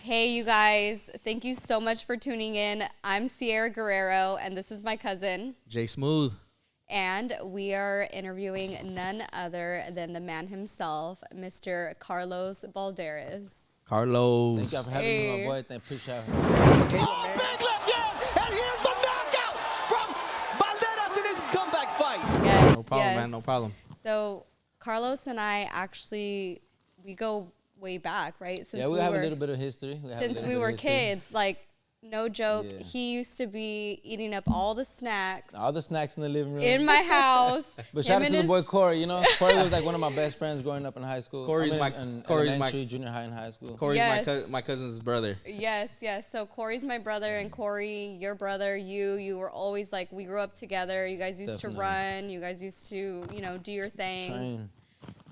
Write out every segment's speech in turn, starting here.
Hey, you guys. Thank you so much for tuning in. I'm Cierra Guerrero, and this is my cousin. Jay Smooth. And we are interviewing none other than the man himself, Mr. Karlos Balderas. Carlos. Thank y'all for having me, my boy. Appreciate it. Oh, big left jab, and here's the knockout from Balderas in his comeback fight. Yes, No problem, yes. man. No problem. So, Karlos and I actually, we go way back, right? Since we have a little bit of history. Since we were kids, like, no joke, Yeah. he used to be eating up all the snacks. All the snacks in the living room. In my house. But shout out to the boy Corey. You know, Corey was like one of my best friends growing up in high school. Corey's elementary, junior high, and high school. Corey's Yes. my cousin's brother. Yes. So Corey's my brother, and Corey, your brother, you were always like, we grew up together. You guys used to run. You guys used to, do your thing. Train.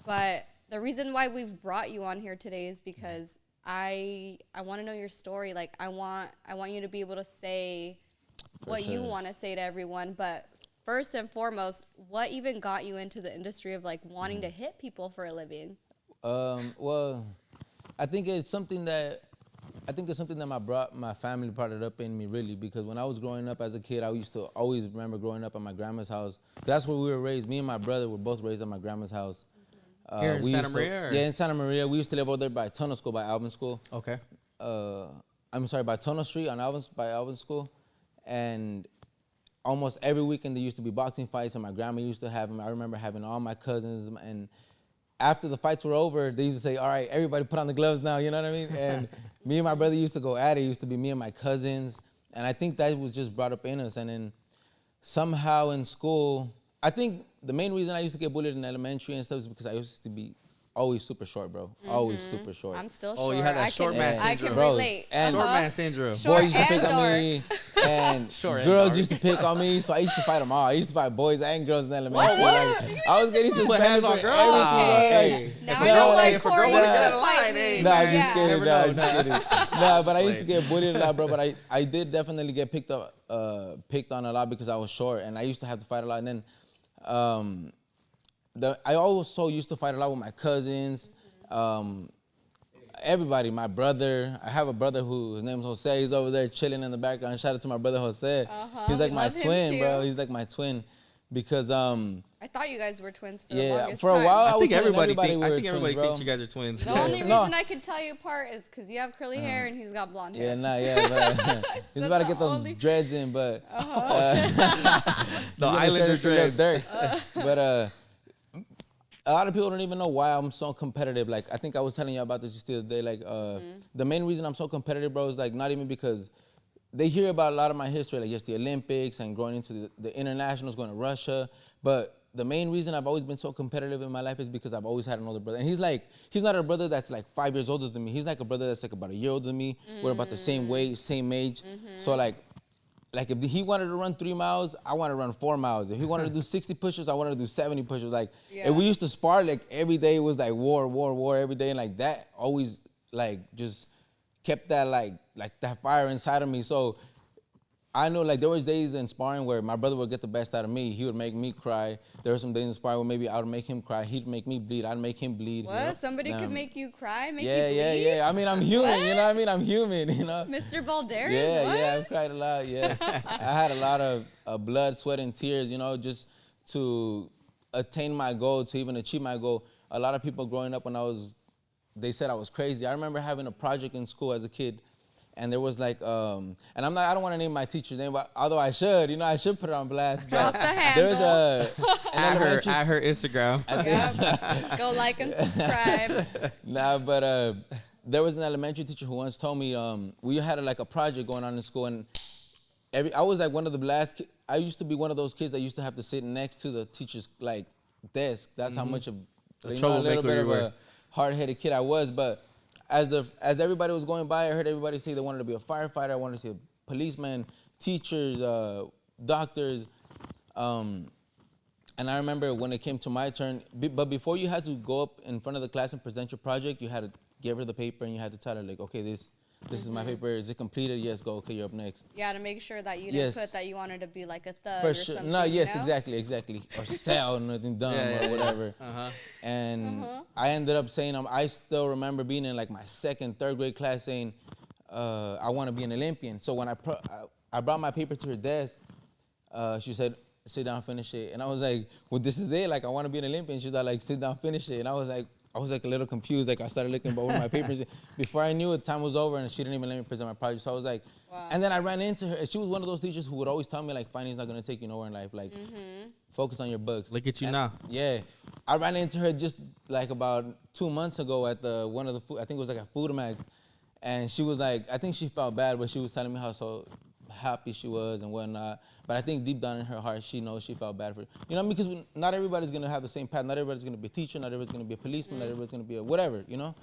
But the reason why we've brought you on here today is because I want to know your story. Like, I want you to be able to say what you want to say to everyone. But first and foremost, what even got you into the industry of like wanting to hit people for a living? Well, I think it's something that my family brought it up in me, really, because when I was growing up as a kid, I used to always remember growing up at my grandma's house. That's where we were raised. Me and my brother were both raised at my grandma's house. Here in Santa Maria? Yeah, in Santa Maria. We used to live over there by Tunnel School, by Alvin School. Okay. By Tunnel Street by Alvin School. And almost every weekend there used to be boxing fights, and my grandma used to have them. I remember having all my cousins, and after the fights were over, they used to say, all right, everybody put on the gloves now, you know what I mean? And me and my brother used to go at it. It used to be me and my cousins. And I think that was just brought up in us. And then somehow in school, I think the main reason I used to get bullied in elementary and stuff is because I used to be always super short, bro. Always super short. I'm still short. Oh, you had that short man syndrome. I can Bro, relate. and Short man syndrome. Short boys used to pick and on me, and Short and girls dark. used to pick on me, so I used to fight them all. I used to fight boys and girls in elementary. What? Like, I was getting Put suspended hands for on everything. girls? Like, Now no, I know why like, if a girl Corey would've used got to a fight line, me. hey, Nah, I'm man. just kidding. Never Nah, know. I'm just kidding. Nah, but I used to get bullied a lot, bro. But I did definitely get picked on a lot because I was short, and I used to have to fight a lot. And then I also used to fight a lot with my cousins. Everybody, my brother. I have a brother his name is Jose. He's over there chilling in the background. Shout out to my brother Jose. He's like my Love him twin, too. bro. He's like my twin, because I thought you guys were twins for the longest for a time. while I was think telling everybody twins, bro. thinks you guys are twins. The only No. reason I can tell you apart is because you have curly hair and he's got blonde hair. But he's about to get those only- dreads in, but The Islander dreads. But a lot of people don't even know why I'm so competitive. Like, I think I was telling you about this just the other day. Like, the main reason I'm so competitive, bro, is like not even because they hear about a lot of my history, like yes, the Olympics and growing into the internationals, going to Russia. But the main reason I've always been so competitive in my life is because I've always had an older brother. And he's not a brother that's like 5 years older than me. He's like a brother that's like about a year older than me. We're about the same weight, same age. So like if he wanted to run 3 miles, I wanted to run 4 miles. If he wanted to do 60 push-ups, I wanted to do 70 push-ups. Like, and we used to spar, like every day was like war every day. And like that always like just kept that like that fire inside of me. So I know like there was days in sparring where my brother would get the best out of me. He would make me cry. There were some days in sparring where maybe I would make him cry. He'd make me bleed. I'd make him bleed. What? Somebody could make you cry, make you Yeah, bleed? yeah. I mean, I'm human. You know what I mean? I'm human. You know. Mr. Balderas? Yeah, what? yeah, I've cried a lot, yes. I had a lot of blood, sweat, and tears, just to attain my goal, to even achieve my goal. A lot of people growing up they said I was crazy. I remember having a project in school as a kid, and there was like, and I don't want to name my teacher's name, but although I should, I should put it on blast. Drop the handle. At her Instagram. Yep. Go like and subscribe. Nah, but there was an elementary teacher who once told me we had a project going on in school, and I was like one of the last. I used to be one of those kids that used to have to sit next to the teacher's like desk. That's how much of a little bit of a hard-headed kid I was. But as everybody was going by, I heard everybody say they wanted to be a firefighter. I wanted to see a policeman, teachers, doctors. And I remember when it came to my turn, but before you had to go up in front of the class and present your project, you had to give her the paper and you had to tell her like, okay, this is my paper. Is it completed? Yes, go. Okay, you're up next. Yeah, to make sure that you didn't put that you wanted to be like a thug For or sure. something. No, yes, you know? exactly. Or sell nothing dumb or whatever. And I ended up saying, I still remember being in like my second, third grade class saying, I want to be an Olympian. So when I brought my paper to her desk, she said, sit down, finish it. And I was like, well, this is it. Like, I want to be an Olympian. She's like, sit down, finish it. And I was like a little confused. Like, I started looking over my papers. Before I knew it, time was over, and she didn't even let me present my project. So I was like, wow. And then I ran into her. And she was one of those teachers who would always tell me, like, fining's not going to take you nowhere in life. Like, focus on your books. Look at you now. Yeah. I ran into her just, like, about 2 months ago at one of the food, I think it was like a Food Max. And she was like, I think she felt bad, but she was telling me how so happy she was and whatnot. But I think deep down in her heart, she knows she felt bad for it. You know, because not everybody's going to have the same path. Not everybody's going to be a teacher. Not everybody's going to be a policeman. Not everybody's going to be a whatever, you know?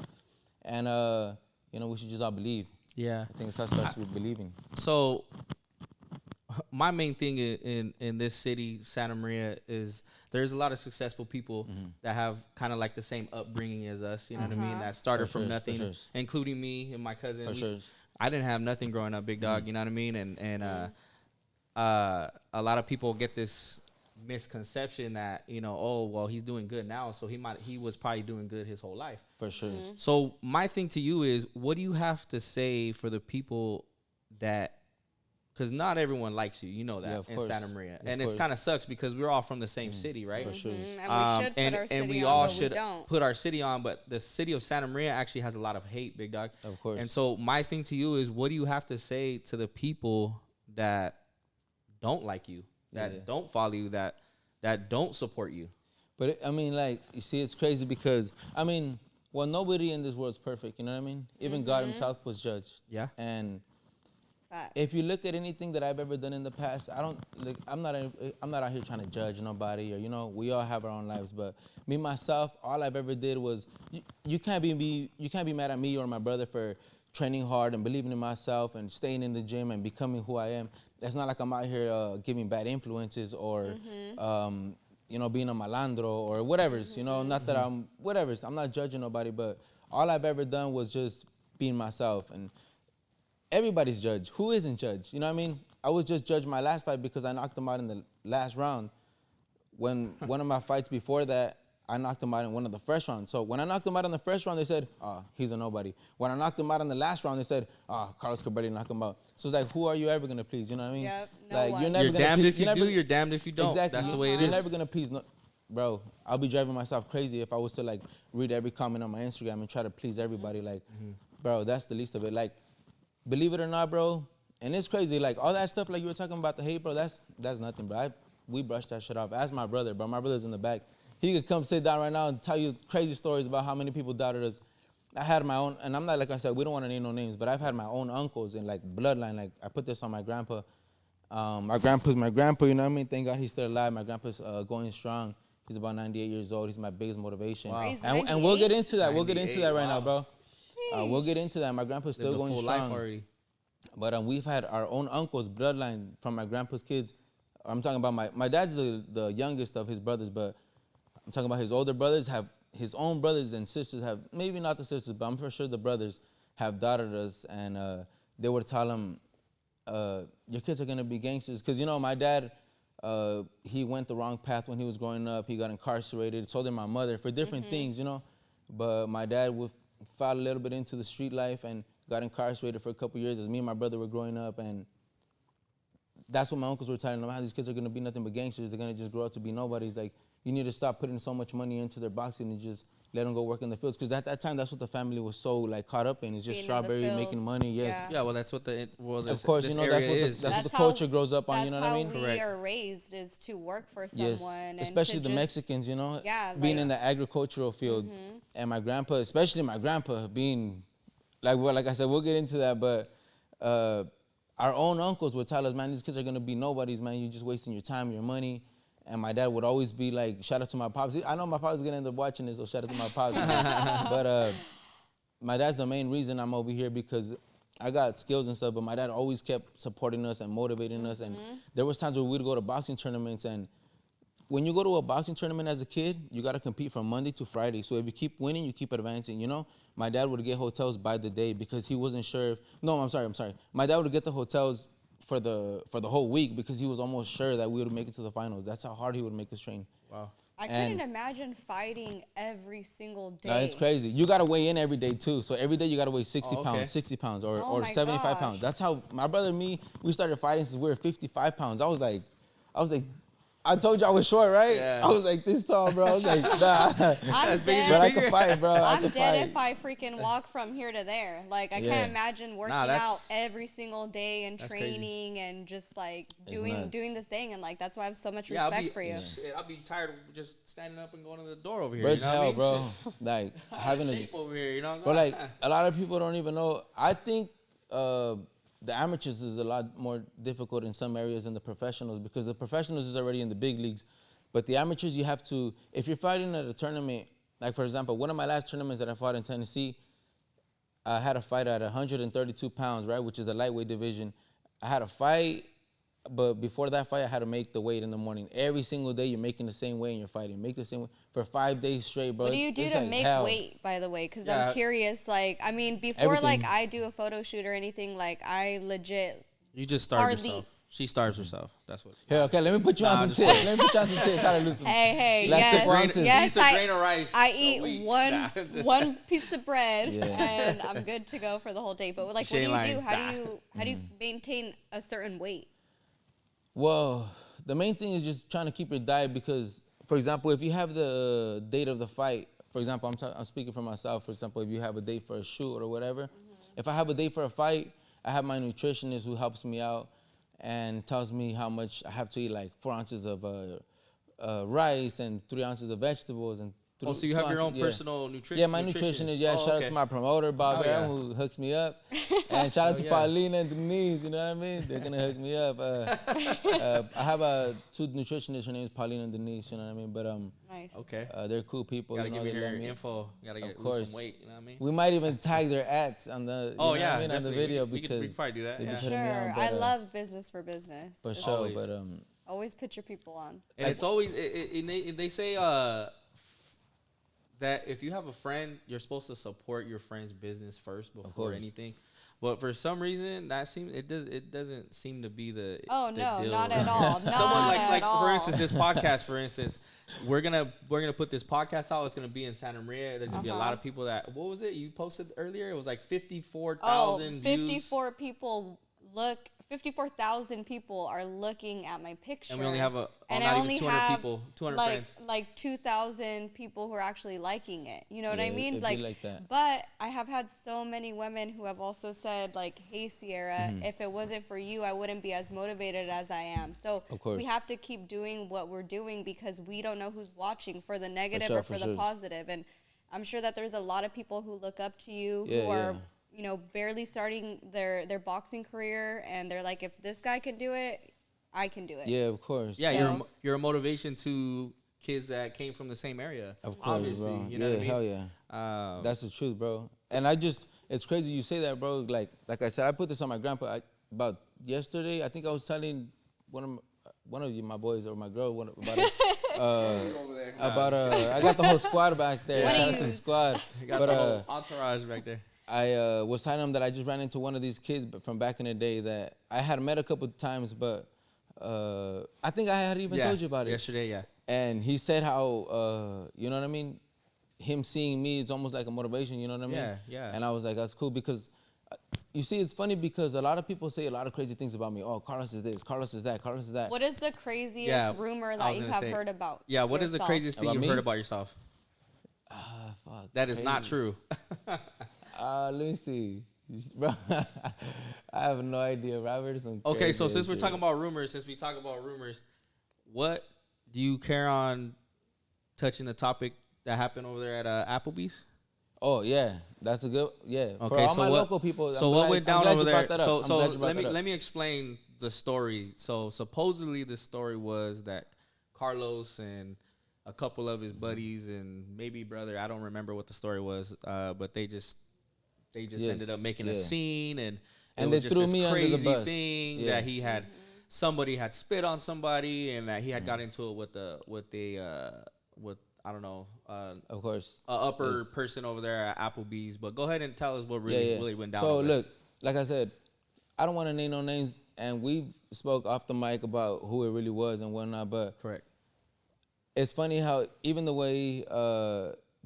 And, you know, we should just all believe. Yeah. I think that starts with believing. So my main thing in this city, Santa Maria, is there's a lot of successful people that have kind of like the same upbringing as us, you know what I mean? That started from nothing, including me and my cousin. I didn't have nothing growing up, big dog, you know what I mean? And a lot of people get this misconception that, you know, oh, well, he's doing good now, so he was probably doing good his whole life. For sure. So my thing to you is, what do you have to say for the people that, because not everyone likes you, you know that, in Santa Maria. And it kind of sucks because we're all from the same city, right? For sure. And we should put our city and we on, all but should we don't. put our city on, but the city of Santa Maria actually has a lot of hate, big dog. Of course. And so my thing to you is, what do you have to say to the people that don't like you, that don't follow you, that don't support you? But I mean, like, you see, it's crazy because, I mean, well, nobody in this world is perfect, you know what I mean? Even God himself was judged. Yeah. And Facts. if you look at anything that I've ever done in the past, I'm not out here trying to judge nobody, or, you know, we all have our own lives. But me, myself, all I've ever did was, you can't be mad at me or my brother for training hard and believing in myself and staying in the gym and becoming who I am. It's not like I'm out here giving bad influences or, you know, being a malandro or whatever's, you know, not that I'm not judging nobody, but all I've ever done was just being myself. And everybody's judged. Who isn't judged? You know what I mean? I was just judged my last fight because I knocked him out in the last round. When one of my fights before that, I knocked him out in one of the first rounds. So when I knocked him out in the first round, they said, oh, he's a nobody. When I knocked him out in the last round, they said, oh, Carlos could barely knock him out. So it's like, who are you ever going to please? You know what I mean? Yep, no like, one. you're never You're gonna damned please, if you do, you're damned if you don't. Exactly. That's the way it You're is. never going to please. No, bro, I'll be driving myself crazy if I was to, like, read every comment on my Instagram and try to please everybody. Like, bro, that's the least of it. Like, believe it or not, bro, and it's crazy. Like, all that stuff, like you were talking about the hate, bro, that's nothing, bro. We brushed that shit off. Ask my brother, bro. My brother's in the back. He could come sit down right now and tell you crazy stories about how many people doubted us. I had my own, and I'm not, like I said, we don't want to name no names, but I've had my own uncles in, like, bloodline. Like, I put this on my grandpa. My grandpa's my grandpa, you know what I mean? Thank God he's still alive. My grandpa's going strong. He's about 98 years old. He's my biggest motivation. Wow. And we'll get into that. We'll get into that right now, wow. bro. We'll get into that. My grandpa's still Lived a going full strong. life already. But we've had our own uncles, bloodline from my grandpa's kids. I'm talking about my dad's the youngest of his brothers, but I'm talking about his older brothers have, his own brothers and sisters have, maybe not the sisters, but I'm for sure the brothers have doubted us. And they would tell him, your kids are going to be gangsters. Because, you know, my dad, he went the wrong path when he was growing up. He got incarcerated. So did my mother for different things, you know. But my dad fell a little bit into the street life and got incarcerated for a couple years as me and my brother were growing up. And that's what my uncles were telling them, how these kids are going to be nothing but gangsters. They're going to just grow up to be nobodies. Like, you need to stop putting so much money into their boxing and just let them go work in the fields. Because at that time, that's what the family was so, like, caught up in. It's just Being strawberry, in the making fields, money, yes. yeah. Yeah, well, that's what this, Of course, this you know, area that's is. what the how- culture grows up on, you know what I mean? That's how we are raised, is to work for someone. Yes, and especially to the just, Mexicans, you know, Yeah, being like- in the agricultural field. And my grandpa, especially my grandpa, being, like I said, we'll get into that, but our own uncles would tell us, man, these kids are going to be nobodies, man. You're just wasting your time, your money. And my dad would always be like, shout out to my pops. I know my pops is going to end up watching this, so shout out to my pops. But my dad's the main reason I'm over here, because I got skills and stuff, but my dad always kept supporting us and motivating us. And there was times where we'd go to boxing tournaments, and when you go to a boxing tournament as a kid, you got to compete from Monday to Friday. So if you keep winning, you keep advancing, you know? My dad would get hotels by the day because he wasn't sure if, no, I'm sorry. My dad would get the hotels for the whole week because he was almost sure that we would make it to the finals. That's how hard he would make us train. Wow. I couldn't imagine fighting every single day. No, it's crazy. You gotta weigh in every day too. So every day you gotta weigh 60 pounds, 60 pounds, or 75 pounds. That's how my brother and me, we started fighting since we were 55 pounds. I was like, I told you I was short, right? Yeah. I was like this tall, bro. I was like, nah. I'm dead. But I could fight, bro. I'm dead if I freaking walk from here to there. Like, I can't imagine working out every single day and training and just like doing the thing. And like, that's why I have so much respect for you. I'll be tired of just standing up and going to the door over here. Bro, it's you know hell, what I mean? bro. Like having shape over here, you know. But like a lot of people don't even know. I think the amateurs is a lot more difficult in some areas than the professionals, because the professionals is already in the big leagues. But the amateurs, you have to, if you're fighting at a tournament, like for example, one of my last tournaments that I fought in Tennessee, I had a fight at 132 pounds, right, which is the lightweight division. I had a fight, but before that fight, I had to make the weight in the morning. Every single day, you're making the same weight and you're fighting. Make the same weight for 5 days straight, bro. What do you do to make weight, by the way? Because I'm curious. Like, I mean, before like I do a photo shoot or anything, like I legit. You just starve yourself. She starves herself. That's what. Here, okay, let me put you on some tips. Let me put you on some tips how to lose some. Hey, yes, yes, she eats a grain of rice. I eat one piece of bread and I'm good to go for the whole day. But like, what do you do? How do you maintain a certain weight? Well, the main thing is just trying to keep your diet, because, for example, if you have the date of the fight, for example, I'm speaking for myself. For example, if you have a date for a shoot or whatever, if I have a date for a fight, I have my nutritionist who helps me out and tells me how much I have to eat, like 4 ounces of rice and 3 ounces of vegetables and. So you have your own personal nutritionist? Yeah, my nutritionist. Yeah, shout out to my promoter, Bob Aaron, who hooks me up. And shout out to Paulina and Denise, you know what I mean? They're going to hook me up. I have 2 nutritionists. Her name is Paulina and Denise, you know what I mean? But nice. Okay. They're cool people. Gotta give me your info. Gotta lose some weight, you know what I mean? We might even tag their ads on the, on the video, because we could probably do that. Yeah. Sure. I love business for business. For sure, but always put your people on. And it's always they say that if you have a friend, you're supposed to support your friend's business first before anything. But for some reason, it doesn't seem to be the no, deal, not right? at all. Someone like for instance, this podcast. For instance, we're gonna put this podcast out. It's gonna be in Santa Maria. There's gonna be a lot of people that. What was it you posted earlier? It was like 54,000 views. 54,000 people are looking at my picture. And we only have and not I even only 200 have people, 200 like, friends. Like 2,000 people who are actually liking it. You know what I mean? Like that. But I have had so many women who have also said, like, hey, Cierra, if it wasn't for you, I wouldn't be as motivated as I am. So we have to keep doing what we're doing, because we don't know who's watching, for the negative or for the positive. And I'm sure that there's a lot of people who look up to you who are, you know, barely starting their boxing career, and they're like, if this guy can do it, I can do it. Yeah, of course. Yeah, so, you're a motivation to kids that came from the same area. Of course, obviously, bro. You know what I mean? Hell yeah. That's the truth, bro. And it's crazy you say that, bro. Like I said, I put this on my grandpa about yesterday. I think I was telling one of you, my boys or my girl, about I got the whole squad back there. Shout out to the squad. You got the whole entourage back there. I was telling him that I just ran into one of these kids from back in the day that I had met a couple of times, but I think I had even told you about it. Yesterday, yeah. And he said how, you know what I mean? Him seeing me is almost like a motivation, you know what I mean? Yeah, yeah. And I was like, that's cool, because you see, it's funny because a lot of people say a lot of crazy things about me. Oh, Karlos is this, Karlos is that, Karlos is that. What is the craziest rumor that you have heard about? Yeah, what is the craziest thing you've heard about yourself? Fuck, that is not true. Let me see. Bro, I have no idea. Robert, some okay, so since we talk about rumors, what do you care on touching the topic that happened over there at Applebee's? Oh yeah, that's a good Okay, for all my local people. So what went down over there? So let me explain the story. So supposedly the story was that Karlos and a couple of his buddies and maybe brother, I don't remember what the story was, but they just ended up making a scene, and it was just this crazy thing that he had somebody had spit on somebody, and that he had got into it with I don't know, of course, upper person over there at Applebee's. But go ahead and tell us what really went down. So look, like I said, I don't want to name no names, and we spoke off the mic about who it really was and whatnot, but correct. it's funny how even the way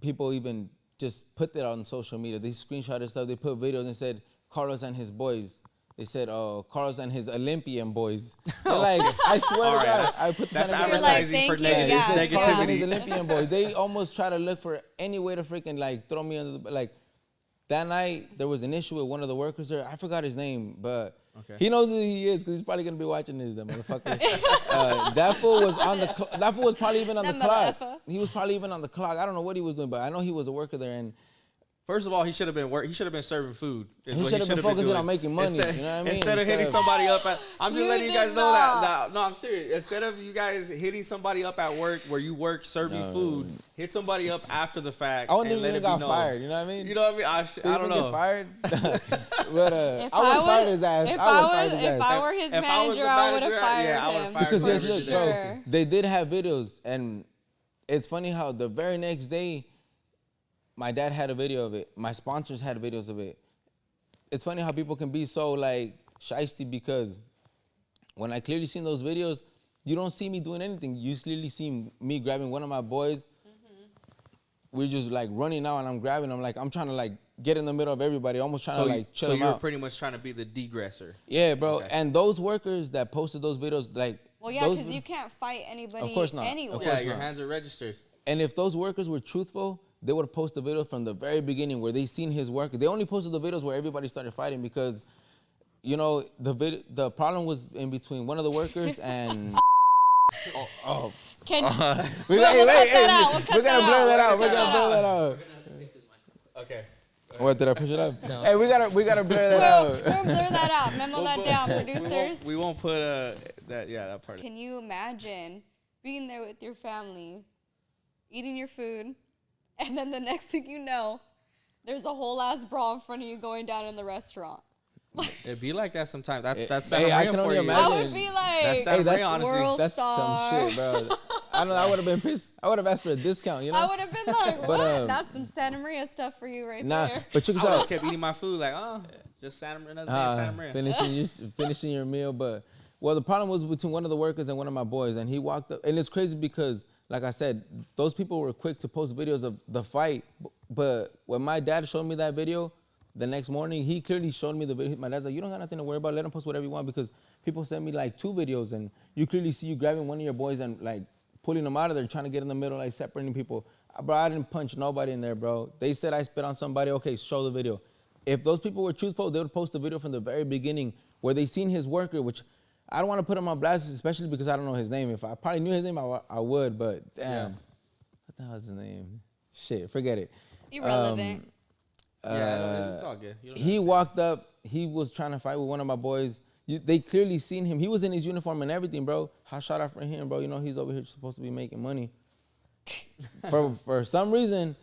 people even just put that on social media, they screenshotted stuff, they put videos and said Karlos and his boys. They said, Karlos and his Olympian boys. They're like, I swear to God, I put that's something advertising for Karlos and his negativity. Olympian boys. They almost try to look for any way to freaking like throw me under the, like, that night there was an issue with one of the workers there. I forgot his name, but he knows who he is because he's probably gonna be watching this, that motherfucker. That fool was on the. That fool was probably even on the clock. He was probably even on the clock. I don't know what he was doing, but I know he was a worker there. And first of all, he should have been He should have been serving food. He should have been focusing on making money. Instead, you know what I mean? Instead of hitting somebody up at, I'm just letting you guys know that. No, I'm serious. Instead of you guys hitting somebody up at work where you work serving food, hit somebody up after the fact. I wouldn't even got fired. You know what I mean? You know what I mean? I don't know. Get fired. But I would have fired his ass. If I were his manager, I would have fired him. Because yes, bro, they did have videos, and it's funny how the very next day, my dad had a video of it. My sponsors had videos of it. It's funny how people can be so like shiesty because when I clearly seen those videos, you don't see me doing anything. You clearly see me grabbing one of my boys. We're just like running out and I'm grabbing. I'm trying to like get in the middle of everybody, almost trying to like chill them out. So you're pretty much trying to be the degressor. Yeah, bro. Okay. And those workers that posted those videos, like, well, yeah, because you can't fight anybody. Of course not. Anywhere. Of course your hands are registered. And if those workers were truthful, they would have posted the video from the very beginning where they seen his work. They only posted the videos where everybody started fighting because, you know, the problem was in between one of the workers and. Can we gotta blur that out. We're gonna blur that out. Okay. What, did I push it up? No. Hey, we gotta blur that out. We'll blur that out. Memo that down, producers. We won't put that part. Can you imagine being there with your family, eating your food, and then the next thing you know, there's a whole ass brawl in front of you going down in the restaurant? It'd be like that sometimes. That's Santa Maria. I can only imagine. I would be like, that's Santa Maria, honestly. World that's star. some shit, bro. I know. I would have been pissed. I would have asked for a discount. You know. I would have been like, what? That's some Santa Maria stuff for you right there. But you I just kept eating my food like, just Santa Maria, another day Santa Maria. Finishing your meal, but well, the problem was between one of the workers and one of my boys, and he walked up, and it's crazy because, like I said, those people were quick to post videos of the fight, but when my dad showed me that video. The next morning, he clearly showed me the video. My dad's like, you don't got nothing to worry about. Let him post whatever you want because people sent me like 2 videos and you clearly see you grabbing one of your boys and like pulling them out of there, trying to get in the middle, like separating people. Bro, I didn't punch nobody in there, bro. They said I spit on somebody. Okay, show the video. If those people were truthful, they would post the video from the very beginning where they seen his worker, which I don't want to put him on blast, especially because I don't know his name. If I probably knew his name, I would, but damn. What the hell is his name? Shit, forget it. Irrelevant. It's all good. He walked up. He was trying to fight with one of my boys. They clearly seen him. He was in his uniform and everything, bro. Hot shout out for him, bro. You know he's over here supposed to be making money. For some reason,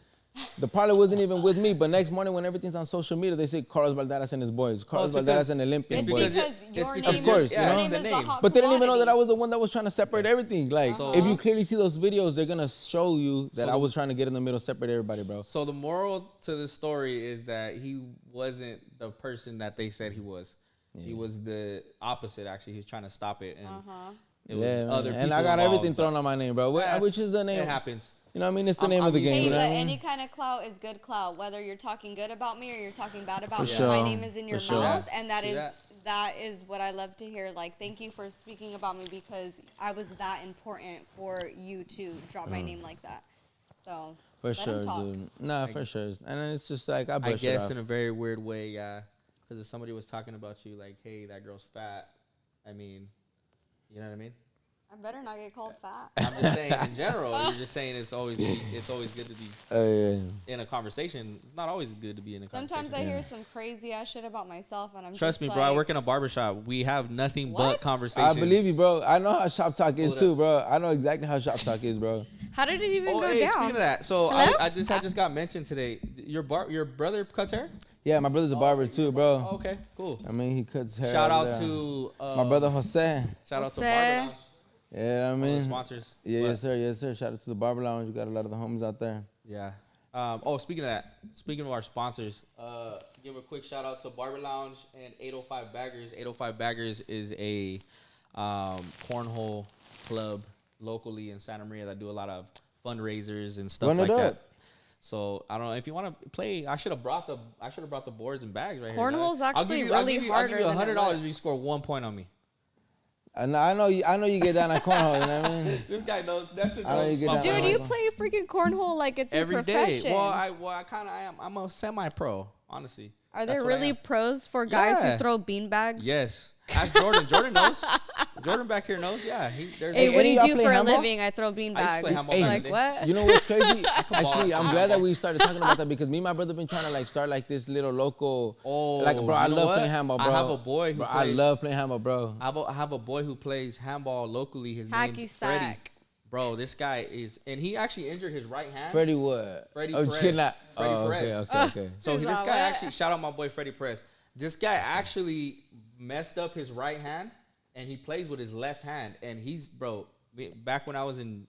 the parlor wasn't even with me. But next morning when everything's on social media, they say Karlos Balderas and his boys. Karlos Balderas and Olympian boys. Because your name of course, is the hot but they didn't even know that I was the one that was trying to separate everything. Like, So, if you clearly see those videos, they're going to show you that I was trying to get in the middle, separate everybody, bro. So the moral to this story is that he wasn't the person that they said he was. Yeah. He was the opposite, actually. He's trying to stop it. And it was other people and I got everything thrown on my name, bro. Which is the name? It happens. You know what I mean? It's the name of the game. You know but what I mean? any kind of clout is good clout. Whether you're talking good about me or you're talking bad about me, sure. my name is in your mouth, and that is what I love to hear. Like, thank you for speaking about me because I was that important for you to drop my name like that. So for sure, dude. Nah, for sure. And it's just like I guess in a very weird way, yeah. Because if somebody was talking about you, like, hey, that girl's fat. I mean, you know what I mean? I better not get called fat. I'm just saying in general. You're just saying it's always good to be in a conversation. It's not always good to be in a conversation. Sometimes I hear some crazy ass shit about myself, and I'm Trust just me, like, bro. I work in a barbershop. We have nothing but conversations. I believe you, bro. I know how shop talk is too, bro. I know exactly how shop talk is, bro. How did it even go down? Speaking of that, so I just got mentioned today. Your brother cuts hair? Yeah, my brother's a barber too, bro. Oh, okay, cool. I mean, he cuts hair. Shout out to my brother Jose. Shout out to Barber Lounge. Yeah, I mean, sponsors. Yeah, yes sir. Shout out to the Barber Lounge. You got a lot of the homies out there. Yeah. Speaking of our sponsors, give a quick shout out to Barber Lounge and 805 Baggers. 805 Baggers is a cornhole club locally in Santa Maria that do a lot of fundraisers and stuff Run it like that. up. So I don't know if you want to play. I should have brought the boards and bags right Cornhole's here. actually really harder I'll give you than it $100 if looks. you score 1 point on me. And I know you get down at cornhole. You know what I mean? This guy knows. Nestor I know you knows. get my down Dude, on you it. play freaking cornhole like it's every your day. profession. Well, I kind of am. I'm a semi-pro, honestly. Are That's there what I really am. pros for guys Yeah. who throw beanbags? Yes. Ask Jordan. Jordan knows. Jordan back here knows. Yeah. There's Hey, Hey, what do any you of do y'all play for a handball? living? I throw beanbags. play handball back in Like the day. what? You know what's crazy? ball Actually, at I'm some glad that handball. we started talking about that because me and my brother been trying to like start like this little local. Oh, like bro, I you know love what? playing handball, I bro. have a boy who Bro, I plays- love playing handball, bro. I have a boy who plays handball locally. His Hacky name's Freddie. sack. Bro, this guy is, and he actually injured his right hand. Freddie what? Freddie oh, Perez. chill out. Freddie Oh, Perez. Okay. So He's this all guy wet. actually, shout out my boy Freddie Perez. This guy actually messed up his right hand, and he plays with his left hand. And he's, bro, back when I was in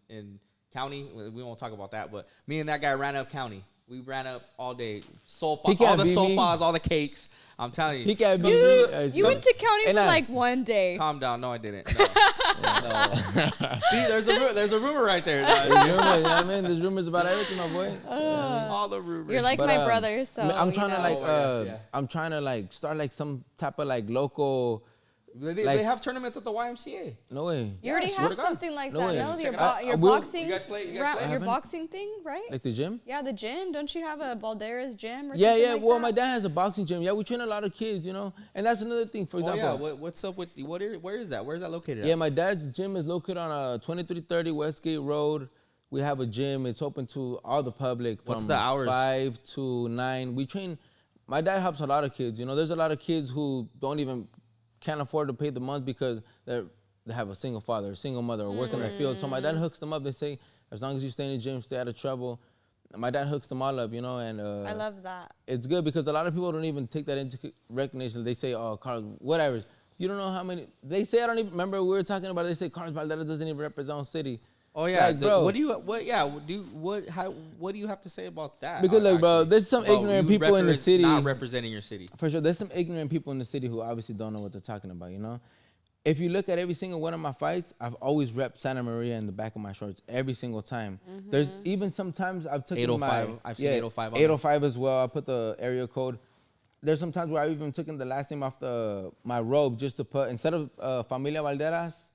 county, we won't talk about that, but me and that guy ran up county. We ran up all day. Soul He can't all the beat soul me. bars, all the cakes. I'm telling you. He can't beat Dude, me. you went to county And for I- like one day. Calm down. No, I didn't. No. No. See, there's a rumor right there. There's rumors, you know what I mean? There's rumors about everything, my boy. All the rumors. You're like But, my brother, so I'm you trying to know. like, Oh my gosh, yeah. I'm trying to like start like some type of like local. They like- have tournaments at the YMCA. No way. You already swear have to God. something like No that, way. no? Check Your, it out. your I will- boxing, You guys play? You guys ra- play? your haven't. boxing thing, right? Like the gym? Yeah, the gym. Don't you have a Balderas gym or Yeah, something yeah. like Well, that? my dad has a boxing gym. Yeah, we train a lot of kids, you know. And that's another thing. For Oh example, yeah. What's up with where is that? Where is that located? yeah, At? my dad's gym is located on 2330 Westgate Road. We have a gym. It's open to all the public. What's from the hours? 5 to 9. We train. My dad helps a lot of kids. You know, there's a lot of kids who can't afford to pay the month because they have a single father, a single mother, or work in the field. So my dad hooks them up. They say, as long as you stay in the gym, stay out of trouble. My dad hooks them all up, you know, and I love that. it's good because a lot of people don't even take that into recognition. They say, oh, Carlos, whatever. You don't know how many. They say, I don't even remember. We were talking about it. They say Carlos Balderas doesn't even represent our city. Oh yeah, Like, bro. What do you have to say about that? Because, look, bro, actually? there's some About ignorant you people in the city. not representing your city. For sure, there's some ignorant people in the city who obviously don't know what they're talking about, you know? If you look at every single one of my fights, I've always repped Santa Maria in the back of my shorts every single time. There's even sometimes I've taken 805. I've seen 805 on there. 805 as well. I put the area code. There's some times where I've even taken the last name off my robe just to put, instead of Familia Valderas,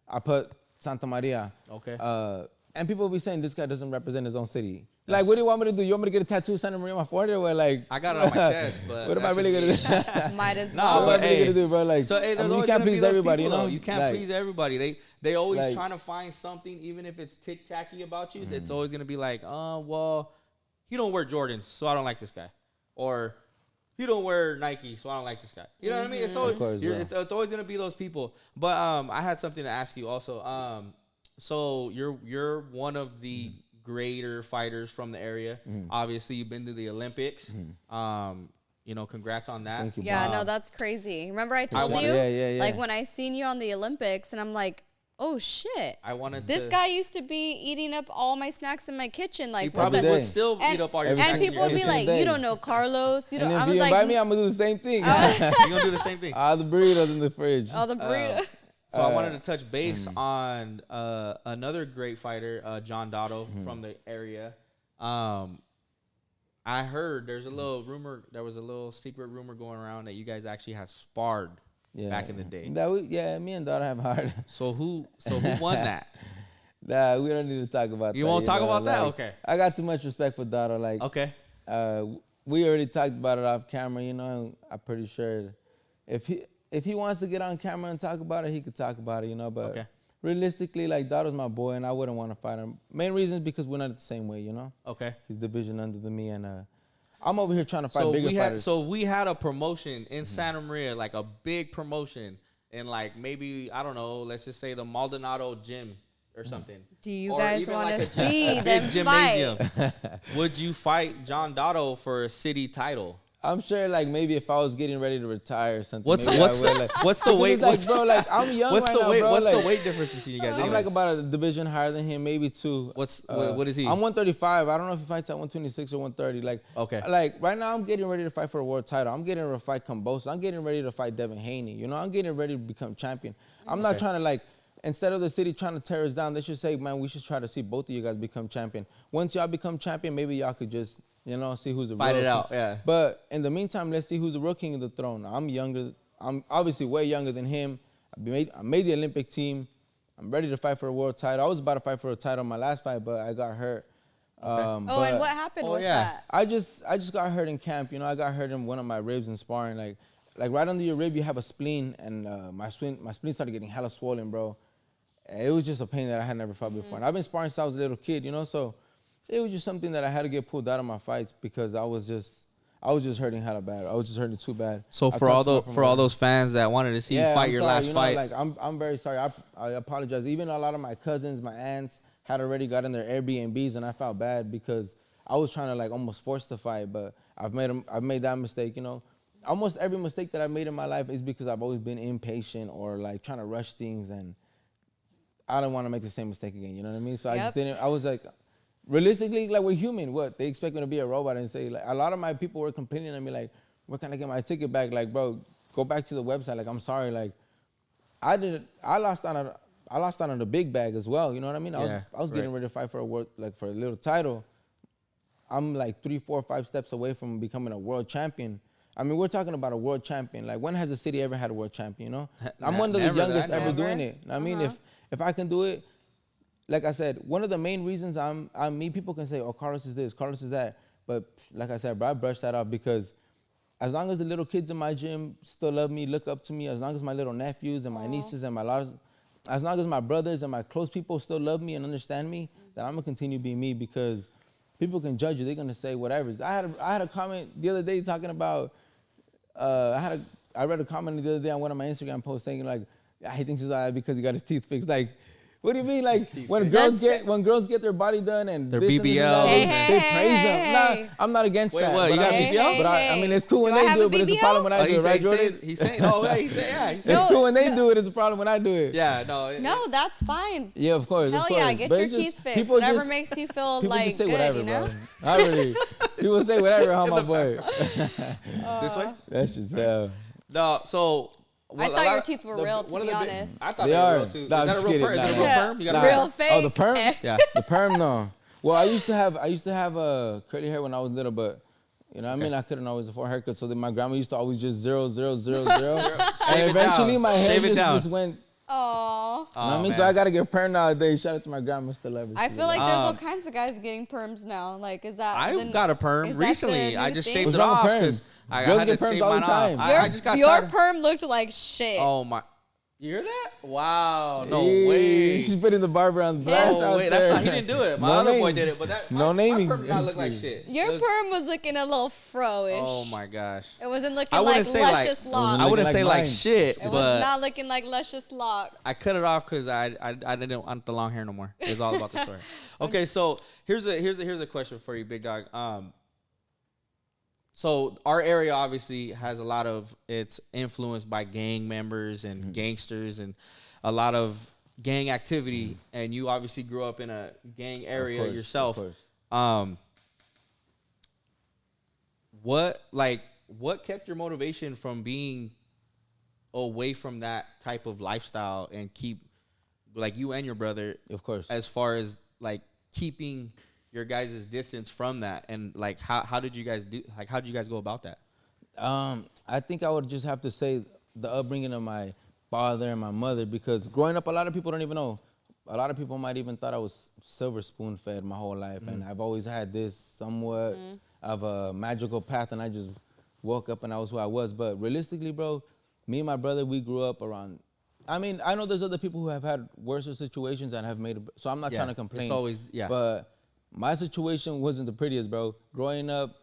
I put Santa Maria. Uh, Okay. And people will be saying this guy doesn't represent his own city. Like, what do you want me to do? You want me to get a tattoo of Santa Maria on my forehead? Or like, I got it on my chest, but what am I that's really gonna just- do? Might as No, well. What but am I really hey, gonna do, bro? Like, So hey, I there's mean, you always can't gonna be please those everybody, people, you know? though. You can't Like, please everybody. They always like- trying to find something, even if it's tic tacky about you. That's always gonna be like, well, he don't wear Jordans, so I don't like this guy, or he don't wear Nike, so I don't like this guy. You know what I mean? It's always course, bro. it's always gonna be those people. But I had something to ask you also. So you're one of the greater fighters from the area. Obviously, you've been to the Olympics. Congrats on that. Thank you, Yeah, bro. no, that's crazy. Remember I told want- you? Yeah. Like when I seen you on the Olympics and I'm like, oh shit. I wanted This to, guy used to be eating up all my snacks in my kitchen. He Like, what probably the- day. would still and, eat up all your Every and snacks. people would every be single like, day. you don't know Carlos. You And don't. if I was you like, invite me, I'm gonna do the same thing. You're gonna do the same thing. All the burritos in the fridge. all the burritos. So I wanted to touch base on another great fighter, John Dotto from the area. I heard there was a little secret rumor going around that you guys actually had sparred back in the day. Me and daughter have hard. So who won that? Nah, we don't need to talk about that. You won't talk know, about that? like, Okay. I got too much respect for daughter. Like, Okay. we already talked about it off camera, you know. And I'm pretty sure if he wants to get on camera and talk about it, he could talk about it, you know. But Okay. realistically, like, daughter's my boy, and I wouldn't want to fight him. Main reason is because we're not the same way, you know. Okay. He's division under than me, and I'm over here trying to fight So bigger we fighters. had a promotion in Santa Maria, like a big promotion, in like maybe I don't know, let's just say the Maldonado gym or something. Do you Or guys even want like to a see big them gymnasium. fight? Would you fight John Dotto for a city title? I'm sure, like, maybe if I was getting ready to retire or something. What's maybe what's I would, the like, what's the because weight? it's like, What's bro, like, I'm young what's right the now, weight? bro. What's like, the weight difference between you guys? I'm like anyways? about a division higher than him, maybe two. What is he? I'm 135. I don't know if he fights at 126 or 130. Like, Okay. Like right now, I'm getting ready to fight for a world title. I'm getting ready to fight Cambosa. I'm getting ready to fight Devin Haney. You know, I'm getting ready to become champion. I'm not trying to like. instead of the city trying to tear us down, they should say, man, we should try to see both of you guys become champion. Once y'all become champion, maybe y'all could just, see who's the real Fight it king. out, yeah. But in the meantime, let's see who's the real king of the throne. I'm younger. I'm obviously way younger than him. I made the Olympic team. I'm ready to fight for a world title. I was about to fight for a title in my last fight, but I got hurt. And what happened with that? I just got hurt in camp. I got hurt in one of my ribs in sparring. Like right under your rib, you have a spleen, and my spleen started getting hella swollen, bro. It was just a pain that I had never felt before. And I've been sparring since I was a little kid, so it was just something that I had to get pulled out of my fights because I was just hurting hella bad. I was just hurting too bad. So for all those fans that wanted to see you fight your last fight, like I'm very sorry. I apologize. Even a lot of my cousins, my aunts had already gotten their Airbnbs, and I felt bad because I was trying to like almost force the fight, but I've made that mistake. Almost every mistake that I've made in my life is because I've always been impatient or like trying to rush things, and I don't want to make the same mistake again. You know what I mean? So I just didn't. I was like, realistically, like we're human. What they expect me to be a robot and say like a lot of my people were complaining to me like, where can I get my ticket back? Like, bro, go back to the website. Like, I'm sorry. Like, I lost out on the big bag as well. You know what I mean? I was getting ready to fight for a little title. I'm like 3, 4, 5 steps away from becoming a world champion. I mean, we're talking about a world champion. Like, when has the city ever had a world champion? I'm one of the youngest ever doing it. I mean, if I can do it, like I said, one of the main reasons people can say, oh, Karlos is this, Karlos is that. But like I said, bro, I brushed that off because as long as the little kids in my gym still love me, look up to me, as long as my little nephews and my nieces and as long as my brothers and my close people still love me and understand me, then I'm going to continue being me because people can judge you. They're going to say whatever. I had a comment the other day talking about, I read a comment the other day on one of my Instagram posts saying like, he thinks he's all right because he got his teeth fixed. Like, what do you mean? Like when girls get their body done and their this BBL, and that, they praise them. Nah, I'm not against that. Wait, you got BBL? But I mean, it's cool when they do it, but it's a problem when I do it, right, Jordan? He's saying, it's cool when they do it. It's a problem when I do it. Yeah, no. No, that's fine. Yeah, of course. Hell yeah, get your teeth fixed. Whatever makes you feel like just say good, whatever, bro. I really, people say whatever, huh, my boy? This way? That's just No, so. I thought your teeth were real, to be honest. I thought they were real, too. Nah, Is that a real perm? Is that a real perm? You got real fake. Oh, the perm? Yeah. The perm, no. Well, I used to have curly hair when I was little, but you know what I mean? I couldn't always afford a haircut, so then my grandma used to always just 0, 0, 0, 0. And eventually my hair just went. Aww. You know what I mean? So I gotta get perm nowadays. Shout out to my grandma, still love it. I feel like there's all kinds of guys getting perms now. Like, is that? I've got a perm recently. I just shaved What's it wrong with off perms? because I Girls had get to perms shave all the mine time. off. I just got your tired. perm looked like shit. Oh my. You hear that? Wow. No Eee, way. She's putting the barber on blast out wait, there. that's not. He didn't do it. My other boy did it, but that. No naming. My perm did not look like shit. Your perm was looking a little fro-ish. Oh my gosh. It wasn't looking like luscious locks. I wouldn't say like mine. shit, It but was not looking like luscious locks. I cut it off because I didn't want the long hair no more. It's all about the story. Okay, so here's a question for you, big dog. So our area obviously has a lot of, it's influenced by gang members and gangsters and a lot of gang activity. And you obviously grew up in a gang area yourself. Of course. What kept your motivation from being away from that type of lifestyle and keep, like, you and your brother, Of course. as far as like keeping your guys' distance from that, and like how did you guys go about that? I think I would just have to say the upbringing of my father and my mother, because growing up, a lot of people don't even know. A lot of people might even thought I was silver spoon fed my whole life, and I've always had this somewhat of a magical path, and I just woke up and I was who I was. But realistically, bro, me and my brother, we grew up around. I mean, I know there's other people who have had worse situations and have made it, so I'm not trying to complain. It's always, But my situation wasn't the prettiest, bro. Growing up,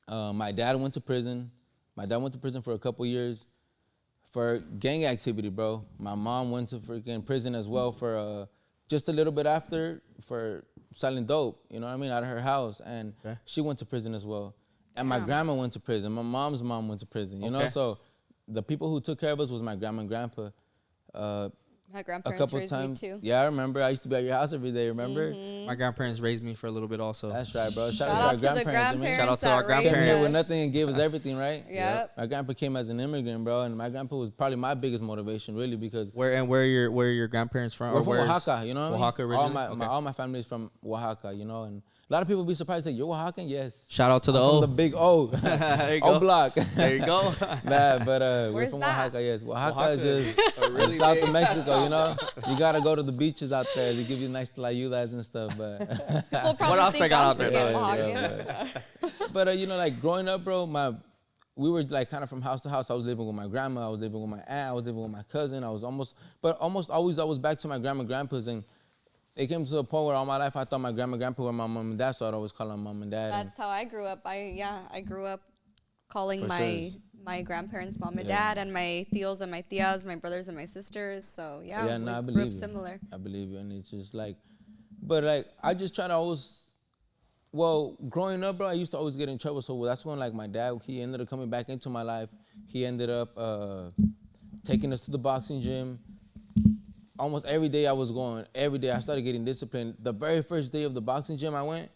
my dad went to prison. My dad went to prison for a couple years for gang activity, bro. My mom went to freaking prison as well for just a little bit after for selling dope, you know what I mean, out of her house. And she went to prison as well. And my grandma went to prison. My mom's mom went to prison, you know? So the people who took care of us was my grandma and grandpa. My a grandparents couple raised times. me too. Yeah, I remember. I used to be at your house every day. Remember? My grandparents raised me for a little bit also. That's right, bro. Shout Shout out out to to our the grandparents. I mean, grandparents Shout out to that our raised came here grandparents. with us. nothing and gave us everything, right? Yep. My grandpa came as an immigrant, bro, and my grandpa was probably my biggest motivation, really, because Where are your grandparents from? we're Or from where's Oaxaca, you know what Oaxaca I mean? All originally? Okay. all my family is from Oaxaca, you know, and a lot of people be surprised, say, you're Oaxacan? Yes. Shout out to the I'm from O. the big O. There you O go. block. There you go. Nah, but we're Where's from that? Oaxaca, yes. Oaxaca Oaxaca is just really south big of Mexico, you know? You got to go to the beaches out there. They give you nice tlayudas and stuff, but... People probably else they think got I'm out there, freaking though? Oaxacan. But you know, like growing up, bro, we were like kind of from house to house. I was living with my grandma, I was living with my aunt, I was living with my cousin. I was almost always I was back to my grandma and grandpa's, and it came to a point where all my life I thought my grandma and grandpa were my mom and dad, so I'd always call them mom and dad. That's how I grew up. I grew up calling For my sure. my grandparents mom and Yeah. dad, and my tios and my tias, my brothers and my sisters. So yeah, Yeah, we no, I grew believe up you. similar. I believe you, and it's just like, but like I just try to always. Well, growing up, bro, I used to always get in trouble. So that's when, like, my dad, he ended up coming back into my life. He ended up taking us to the boxing gym. Almost every day I was going. Every day I started getting disciplined. The very first day of the boxing gym I went,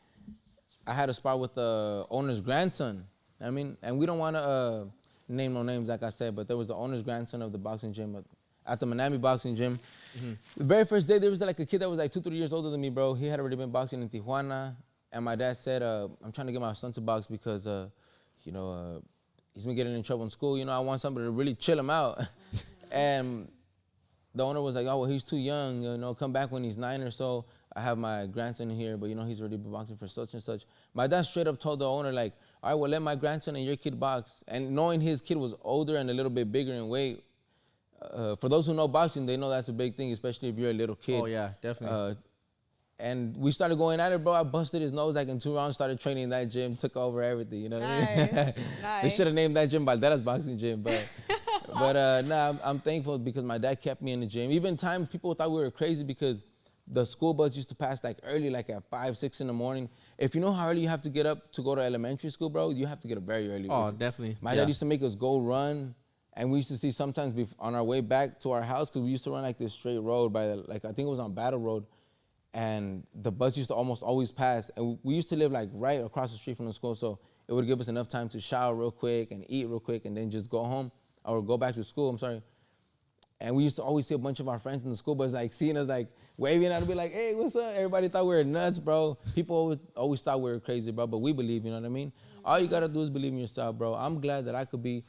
I had a spar with the owner's grandson. I mean, and we don't want to name no names, like I said, but there was the owner's grandson of the boxing gym at the Miami boxing gym. The very first day, there was like a kid that was like 2-3 years older than me, bro. He had already been boxing in Tijuana. And my dad said, I'm trying to get my son to box because, you know, he's been getting in trouble in school. You know, I want somebody to really chill him out. And the owner was like, oh, well, he's too young. You know, come back when he's 9 or so. I have my grandson here, but, you know, he's already been boxing for such and such. My dad straight up told the owner, like, all right, well, let my grandson and your kid box. And knowing his kid was older and a little bit bigger in weight, for those who know boxing, they know that's a big thing, especially if you're a little kid. Oh yeah, definitely. And we started going at it, bro. I busted his nose like in 2 rounds, started training in that gym, took over everything, you know what I mean? Nice, They should have nice. named that gym Balderas Boxing Gym, but nah, I'm thankful because my dad kept me in the gym. Even times people thought we were crazy because the school bus used to pass like early, like at 5, 6 in the morning. If you know how early you have to get up to go to elementary school, bro, you have to get up very early. Oh, definitely. My Yeah. dad used to make us go run, and we used to see sometimes on our way back to our house, because we used to run like this straight road by, like I think it was on Battle Road, and the bus used to almost always pass. And we used to live like right across the street from the school, so it would give us enough time to shower real quick and eat real quick and then just go home or go back to school, I'm sorry. And we used to always see a bunch of our friends in the school bus like seeing us like waving at us, be like, hey, what's up? Everybody thought we were nuts, bro. People always thought we were crazy, bro, but we believe, you know what I mean? All you gotta do is believe in yourself, bro. I'm glad that I could be,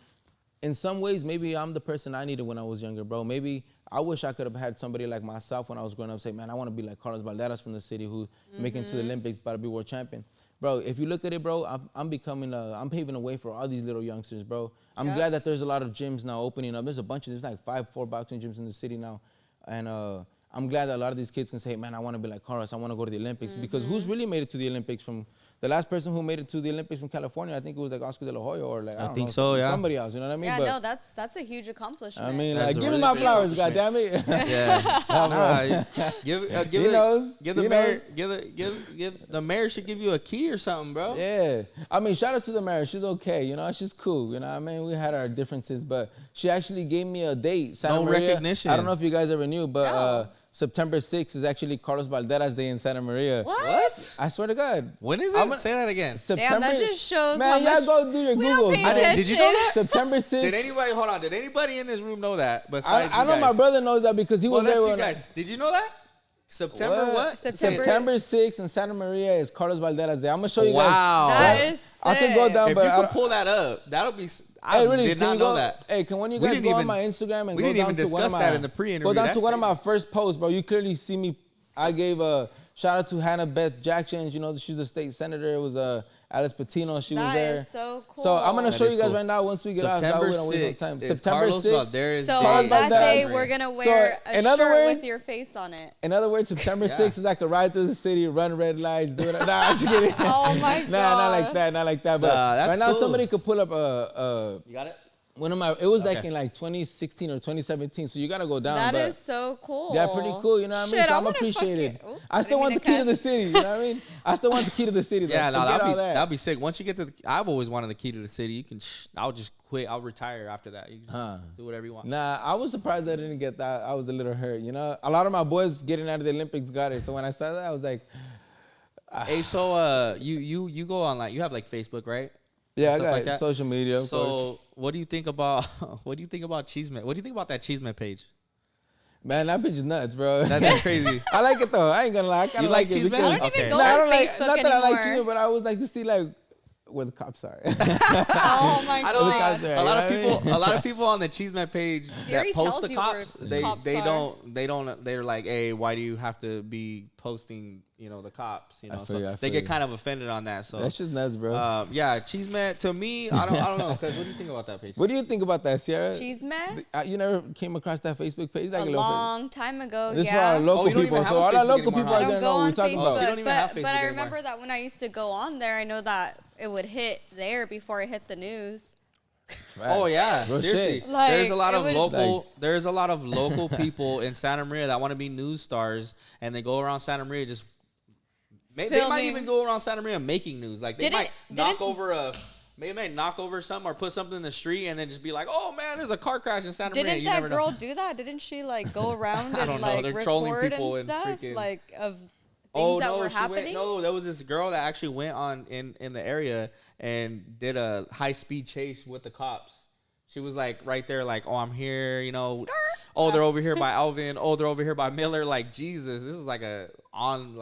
in some ways, maybe I'm the person I needed when I was younger, bro. Maybe I wish I could have had somebody like myself when I was growing up say, man, I want to be like Karlos Balderas from the city who's making it to the Olympics, about to be world champion. Bro, if you look at it, bro, I'm paving a way for all these little youngsters, bro. I'm glad that there's a lot of gyms now opening up. There's like 4 boxing gyms in the city now. And I'm glad that a lot of these kids can say, man, I want to be like Karlos. I want to go to the Olympics. Because who's really made it to the Olympics from... The last person who made it to the Olympics from California, I think it was like Oscar de la Hoya or like, I don't think know, so, yeah. somebody else, you know what I mean? Yeah, But, no, that's a huge accomplishment. I mean, That's like, a give really me my big flowers, accomplishment. goddammit. Yeah. Nah, give He knows. Give the He mayor. knows. Give the mayor should give you a key or something, bro. Yeah. I mean, shout out to the mayor. She's okay, you know, she's cool. You know what I mean? We had our differences, but she actually gave me a date. Santa No Maria. recognition. I don't know if you guys ever knew, but No. September 6th is actually Karlos Balderas Day in Santa Maria. What? I swear to God. When is I'm it? a- Say that again. September. Damn, that just shows Man, how y'all much go do your we don't Googles. pay man. Did you know that? September 6th. Did anybody hold on? Did anybody in this room know that? Besides I you know guys? my brother knows that because he Well, was there that's you when guys. Did you know that? September what? September- 6th in Santa Maria is Karlos Balderas Day. I'm gonna show you Wow. guys. That is sick. I can go down, If but you I could don't- pull that up, that'll be. I Hey, really, did can not you know go, that. Hey, can one of you We guys didn't go on even- my Instagram and we go didn't down even to one of discuss my that in the pre-interview. Go down to That's one of my crazy. first posts, bro. You clearly see me. I gave a shout out to Hannah Beth Jackson. You know, she's a state senator. It was Alice Patino. She was That there. is so cool. So I'm gonna That show is you guys cool. right now once we get off. That September way we don't waste no 6th. time. is September Karlos 6th. Balderas So Day. Karlos that Balderas. day, we're gonna wear a in other shirt with words- your face on it. In other words, September 6th is like a ride through the city, run red lights, do it. Nah, I'm just kidding. Oh my god. Nah, not like that, not like that. But Nah, that's right now, cool. somebody could pull up You got it? It was like in like 2016 or 2017. So you gotta go down. That but is so cool. yeah, pretty cool. You know what I mean? So I'm appreciated. I still want the key to the city. You know what I mean? I still want the key to the city. Yeah, no, that'd be sick. Once you get to, I've always wanted the key to the city. You can, I'll just quit. I'll retire after that. You can just do whatever you want. Nah, I was surprised I didn't get that. I was a little hurt. You know, a lot of my boys getting out of the Olympics got it. So when I saw that, I was like, hey, so you go on like, you have like Facebook, right? Yeah, I got like social media. Of course. What do you think about Cheeseman? What do you think about that Cheeseman page? Man, that bitch is nuts, bro. That's crazy. I like it though. I ain't gonna lie. I kinda like Cheeseman? I don't even go I on don't like. Facebook Not that anymore. I like Cheeseman, but I would like to see like where the cops are. Oh my god. A lot of people on the Cheeseman page Siri that post tells the you cops, where cops they are. don't they're like, hey, why do you have to be posting, the cops, I so feel they get you. kind of offended on that. So That's just nuts, bro. yeah, Cheeseman, to me, I don't know, cuz what do you think about that page? What do you think about that, Sierra? Cheeseman? You never came across that Facebook page? Like A long time ago, This is yeah. for our local you don't people, even have so a all our Facebook local anymore, people huh? are I gonna don't know go what we're on talking Oh, so you Facebook, don't even have but Facebook I anymore. remember that when I used to go on there, I know that it would hit there before it hit the news. Oh yeah, Real seriously. shit. Like, there's a lot it of was- local. There's a lot of local people in Santa Maria that want to be news stars, and they go around Santa Maria just. They might Filming. even go around Santa Maria making news. Like they Didn't- might knock didn't- over maybe they knock over something or put something in the street, and then just be like, "Oh man, there's a car crash in Santa Maria." Didn't You that never girl know. do that? Didn't she like go around I and don't know. like They're trolling record people and and stuff freaking- like of things that were she happening? went. No, there was this girl that actually went on in the area and did a high speed chase with the cops. She was like right there, like, "Oh, I'm here," Oh, they're over here by Alvin. Oh, they're over here by Miller. Like, Jesus, this is like a online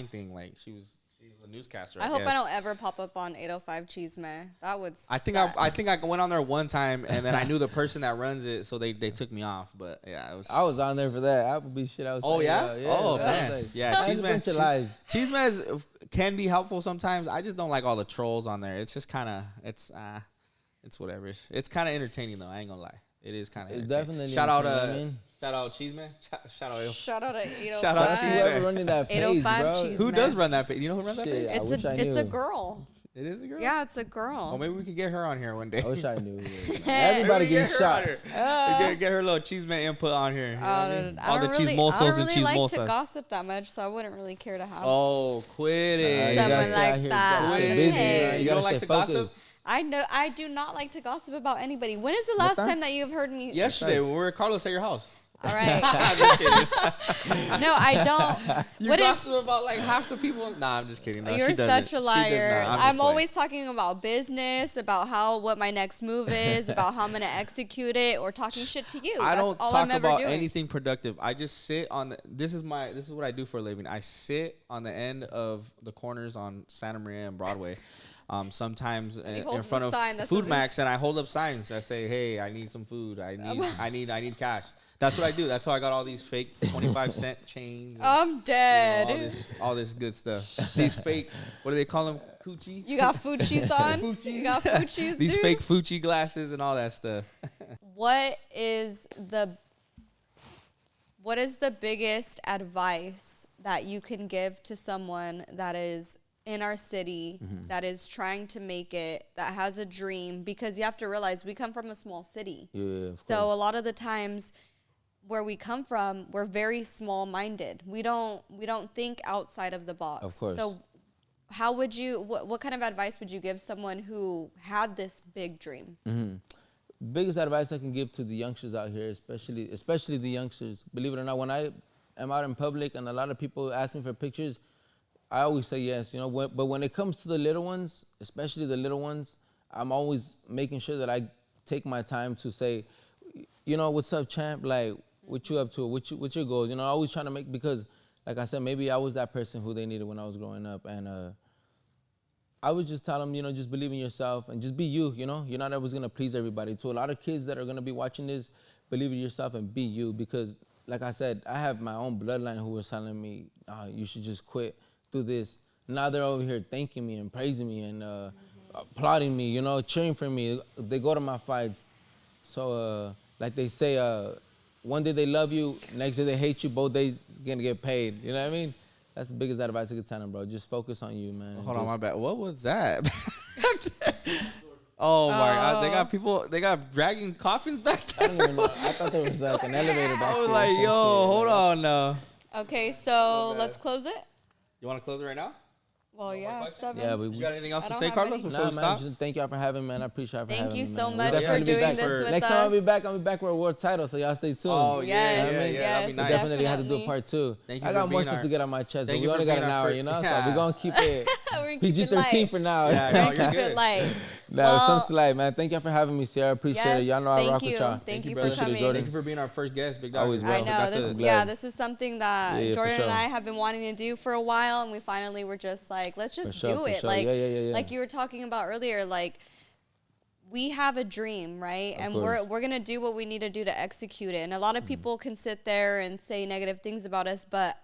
thing. Like, she was a newscaster. I hope guess. I don't ever pop up on 805 Cheeseman. That would suck. I think I went on there one time, and then I knew the person that runs it, so they took me off. But yeah, it was. I was on there for that. Applebee's shit. I was. Oh saying, yeah. Oh I was man. like, Yeah. that's a bunch of lies. Cheeseman can be helpful sometimes. I just don't like all the trolls on there. It's just kind of it's whatever. It's kind of entertaining though. I ain't gonna lie. It is kind of definitely shout out entertaining, shout out Cheeseman. Shout out. Shout out to 805. Shout out Who's Cheeseman. ever running that page, 805 bro? cheese. Who Man. does run that page? You know who runs that Shit, page? I wish I It's a knew. girl. It is a girl. Yeah, it's a girl. Well, maybe we could get her on here one day. I wish I knew. Maybe Everybody get getting her shot. on here. Get her little Cheeseman input on here. You know what I mean? I All the don't really, chismosos I don't and really like to chismosas. gossip that much, so I wouldn't really care to have. Oh, quit it. You Someone gotta stay out like here, that. you gotta stay Quit busy, Hey. man. You gotta don't like stay to gossip? focused. I know I do not like to gossip about anybody. When is the last Neta? time that you've heard me? Yesterday, when we were at Karlos at your house. All right. I'm just kidding. No, I don't. You What is? gossip about like half the people. Nah, I'm just kidding. No, You're she doesn't. such a She liar. does not. I'm always talking about business, about what my next move is, about how I'm gonna execute it, or talking shit to you. I That's don't all talk I'm ever about doing. anything productive. I just sit on the, this is what I do for a living. I sit on the end of the corners on Santa Maria and Broadway. Sometimes in holds front the of sign that Food says- Max, and I hold up signs. I say, "Hey, I need some food. I need cash." That's what I do. That's how I got all these fake 25-cent chains. And, I'm dead. all this good stuff. These fake, what do they call them? Coochie. You got Fuchsi's on? Fuchsi's. You got Fuchsi's, These dude? fake Fucci glasses and all that stuff. What is the biggest advice that you can give to someone that is in our city, that is trying to make it, that has a dream? Because you have to realize we come from a small city. Yeah, of So a course. lot of the times where we come from, we're very small-minded. We don't think outside of the box. Of course. So how would you, what kind of advice would you give someone who had this big dream? Biggest advice I can give to the youngsters out here, especially the youngsters. Believe it or not, when I am out in public and a lot of people ask me for pictures, I always say yes, but when it comes to the little ones, especially the little ones, I'm always making sure that I take my time to say, what's up, champ? Like, what you up to? What's your goals? Always trying to make, because like I said, maybe I was that person who they needed when I was growing up. And I would just tell them, just believe in yourself and just be you, You're not always going to please everybody. To a lot of kids that are going to be watching this, believe in yourself and be you. Because like I said, I have my own bloodline who was telling me, you should just quit, do this. Now they're over here thanking me and praising me and applauding me, cheering for me. They go to my fights. So like they say, one day they love you, next day they hate you, both days gonna get paid. You know what I mean? That's the biggest advice I could tell them, bro. Just focus on you, man. Hold on, my bad. What was that? Oh my God, they got dragging coffins back I there. don't even know. I thought there was like an elevator back I there. was or like, some yo, shit, hold on now. Okay, so let's close it. You want to close it right now? Well, yeah, 7. Yeah, You got anything else I to don't say, have Carlos, any. before Nah, we man, stop? just thank y'all for having me, man. I appreciate y'all for Thank having you me, so man. much We'll for definitely be doing back. this with Next us. time I'll be back with a world title, so y'all stay tuned. Oh, yeah, Yes, yeah, yes, that'd be We nice. definitely have to do a definitely. part 2. Thank you I for got more being stuff our- to get on my chest, but Thank we you for only got being an our hour, first- you know? Yeah. So we're going to keep it We're gonna keep it PG-13 light. for now. Yeah, no, you're Keep good. it light. Nah, Well, some slight, man. Thank y'all for having me, Sierra. Appreciate it. Y'all know I thank rock you. with y'all. Thank you brother. for Appreciate it, coming. Jordan. Thank you for being our first guest, big dog. Always, bro. I know I'm this. glad. Yeah, this is something that Yeah, for Jordan and sure. I have been wanting to do for a while, and we finally were just like, let's just sure, do for it. sure. Like, Yeah. like you were talking about earlier, like we have a dream, right? And course. we're gonna do what we need to do to execute it. And a lot of people can sit there and say negative things about us, but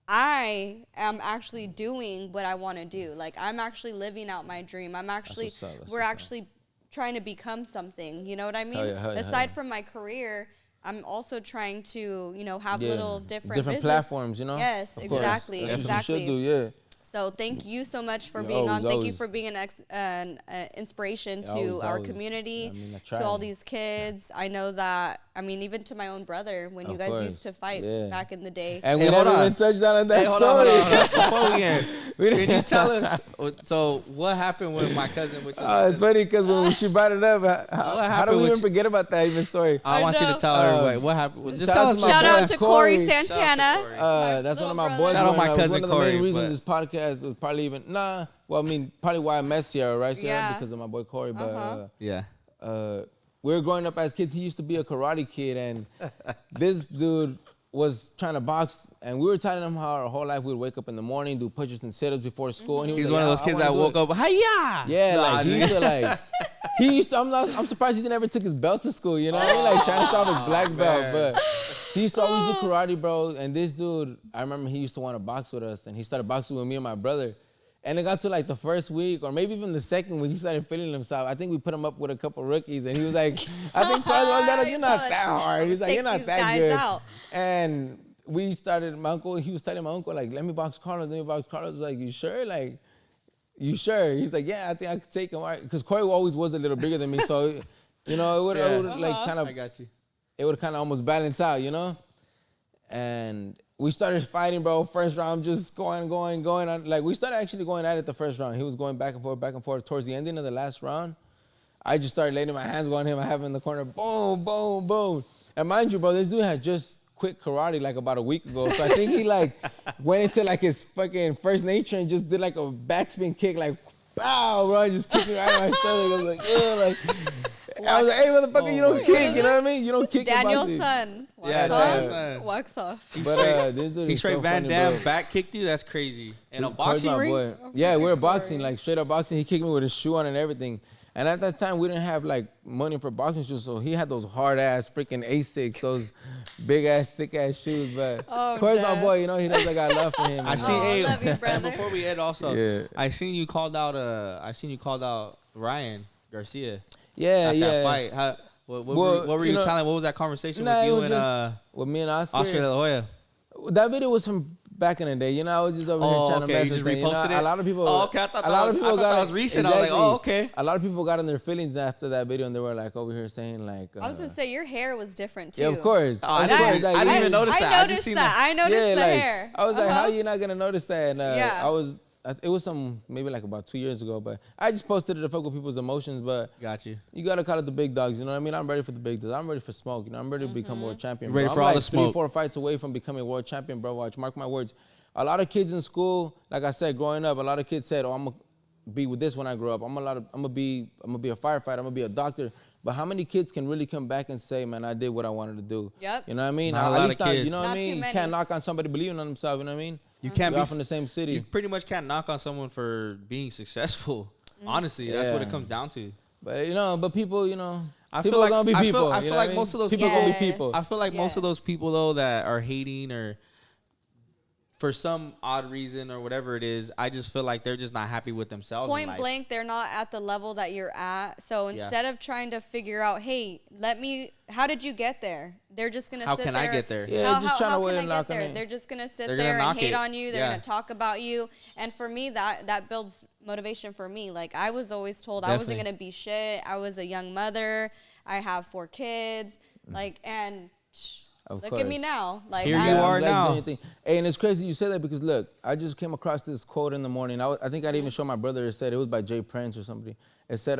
I am actually doing what I want to do. Like I'm actually living out my dream. I'm actually what's up, that's we're what's up. actually trying to become something. You know what I mean? Hell yeah, hell yeah, Aside hell yeah. from my career, I'm also trying to, have Yeah, little different business. platforms, you know? Yes, Of course. exactly, That's exactly. what you should do, yeah. So thank you so much for Yeah, being on. Thank you always. for being an inspiration to Always, our always. community, I mean, I to all try. these kids. I know that. I mean, even to my own brother, when you Of guys course, used to fight yeah. back in the day. And Hey, we hold never on. even touched on that Hey, hold on, story. hold on. Before we end, We can didn't- you tell us? So what happened with my cousin? Which is Oh, it's funny because when she brought it up, how happened do we with even you? forget about that even story? I I want you to know. tell everybody what happened. Well, just shout tell out us. to my Shout boy out to Corey Corey. Santana. That's one of my little boys. brother. Shout out my growing up. cousin One of the Corey, main reasons but- this podcast was probably even probably why I met Sierra, right, Sierra? Yeah. Because of my boy Corey. But Yeah. we were growing up as kids. He used to be a karate kid, and this dude was trying to box, and we were telling him how our whole life we'd wake up in the morning, do push-ups and sit-ups before school, and he was He's like, one of those "Yeah, I kids wanna that do woke it." up. Hiya! Yeah, Nah, like he used to like. He used to. I'm surprised he never took his belt to school. You know what I mean? Like trying to show off his black belt, man. but he used to always do karate, bro. And this dude, I remember he used to want to box with us, and he started boxing with me and my brother. And it got to like the first week, or maybe even the second week, he started feeling himself. I think we put him up with a couple rookies, and he was like, "I think Karlos Balderas, you're not that hard." He's like, Take "You're not these that guys good." out. And we started. My uncle, he was telling my uncle like, "Let me box Karlos." Let me box Karlos. I was like, "You sure?" Like. You sure? He's like, yeah, I think I could take him. Because Corey always was a little bigger than me, so it would like kind I of got you. it would kind of almost balance out, you know. And we started fighting, bro. First round, just going on. Like we started actually going at it the first round. He was going back and forth. Towards the ending of the last round, I just started letting my hands go on him. I have him in the corner, boom, boom, boom. And mind you, bro, this dude had just quit karate like about a week ago. So I think he like went into like his fucking first nature and just did like a backspin kick, like pow, bro, and just kicked me right in my stomach. I was like, ugh, like. I was like, hey, motherfucker, you don't kick, you know what I mean? You don't kick. Daniel's in boxing. son. Yeah, Wax Daniel's off. son. Wax off. But this dude He is straight so Van funny, Damme bro. back kicked you. That's crazy. In a Corey's boxing my ring. boy. Yeah, we were Corey. boxing, like straight up boxing. He kicked me with his shoe on and everything. And at that time, we didn't have like money for boxing shoes, so he had those hard ass freaking Asics, those big ass, thick ass shoes. But Corey's my Dad. boy, you know. He knows I got love for him. I and, see. Oh, Hey, love you, and brother. before we end, also, Yeah. I seen you called out. Ryan Garcia yeah, at yeah. that fight. What Well, were you you know, telling? What was that conversation Nah, with it you was and just with me and Oscar. Oscar De La Hoya? That video was from back in the day, you know. I was just over Oh, here trying okay, to mess you just with things, reposted you know? it? A lot of people. Oh, okay, I thought a that lot was- of people I thought got that was recent. I was like, oh, okay. A lot of people got in their feelings after that video, and they were like over here saying like. I was gonna say your hair was different too. Yeah, of course. Oh, I Of didn't- course, like, I didn't yeah. even notice that. I I just noticed seen that. I noticed yeah, the like, hair. I was like, Uh-huh. how you not gonna notice that? And Yeah. it was maybe like about 2 years ago, but I just posted it to fuck with people's emotions. But Got you. you gotta call it the big dogs, you know what I mean? I'm ready for the big dogs. I'm ready for smoke, you know. I'm ready to become world champion. You ready bro. for I'm all like the smoke. 3-4 fights away from becoming world champion, bro. Watch, mark my words. A lot of kids in school, like I said, growing up, a lot of kids said, "Oh, I'm gonna be with this when I grow up. I'm gonna be a firefighter. I'm gonna be a doctor." But how many kids can really come back and say, "Man, I did what I wanted to do"? Yep. You know what I mean? Not a At lot least of I, kids. you know what I Not too mean? You many. can't knock on somebody believing on themselves. You know what I mean? You can't We're be all from the same city. You pretty much can't knock on someone for being successful. Honestly, that's what it Yeah. comes down to. But people, I people feel are gonna be I people. feel you know like what I mean? most of those people people gonna be Yes. people. I feel like most of those Yes. people though that are hating or for some odd reason or whatever it is, I just feel like they're just not happy with themselves. Point blank, they're not at the level that you're at. So instead of trying to figure out, hey, how did you get there? They're just gonna sit there. How can I get there? Yeah, just trying to how wait can and I knock get there? on it. They're just gonna sit They're there gonna and hate knock it. on you. They're gonna talk about you. And for me, that builds motivation for me. Like, I was always told I wasn't gonna be shit. I was a young mother. I have 4 kids. Like, and look at me now. Like, Here you are now. Hey, and it's crazy you say that because look, I just came across this quote in the morning. I think I'd even show my brother. It said, it was by Jay Prince or somebody. It said,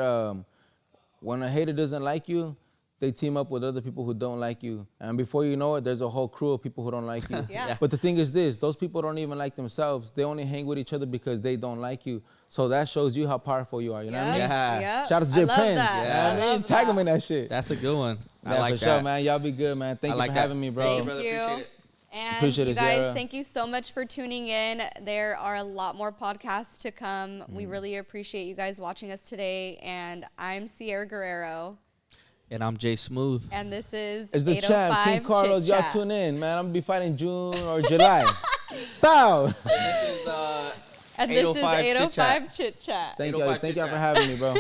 when a hater doesn't like you, they team up with other people who don't like you. And before you know it, there's a whole crew of people who don't like you. Yeah. But the thing is this, those people don't even like themselves. They only hang with each other because they don't like you. So that shows you how powerful you are. You know what I mean? Yeah. Shout out to Jay Prince. That. Yeah. You know what I mean? Tag him in that shit. That's a good one. I Yeah, like for that. sure, man. Y'all be good, man. Thank you for having me, bro. Thank brother, you. appreciate it. And Appreciate you it, guys, Sierra. thank you so much for tuning in. There are a lot more podcasts to come. We really appreciate you guys watching us today. And I'm Sierra Guerrero. And I'm Jay Smooth. And this is It's the champ, King 805 Karlos. Chit Y'all Chat. tune in, man. I'm gonna be fighting June or July. Bow. This is And this is 805 Chit Chat. 805 Chit Chat. Thank 805 y'all. Thank Chit y'all for Chat. having me, bro.